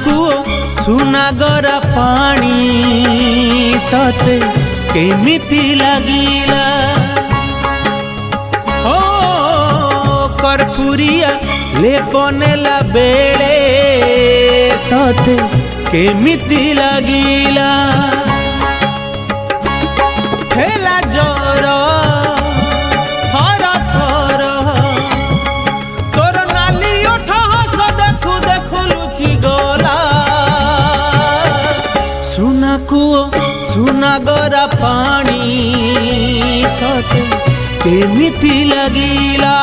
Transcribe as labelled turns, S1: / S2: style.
S1: କୂଅ ସୁନା ଗରା ପାଣି ତତେ କେମିତି ଲାଗିଲା? ଓ କର୍ପୁରିଆ ଲେପ ନେଲା ବେଳେ ତତେ କେମିତି ଲାଗିଲା? ହେଲା ଜର ଥର ଥର ତୋର ନାଲି ଓଠ ହସ ଦେଖୁ ଦେଖୁ ଲୁଚି ଗଲା। ସୁନା କୂଅ ସୁନା ଗରା ପାଣି ତତେ କେମିତି ଲାଗିଲା?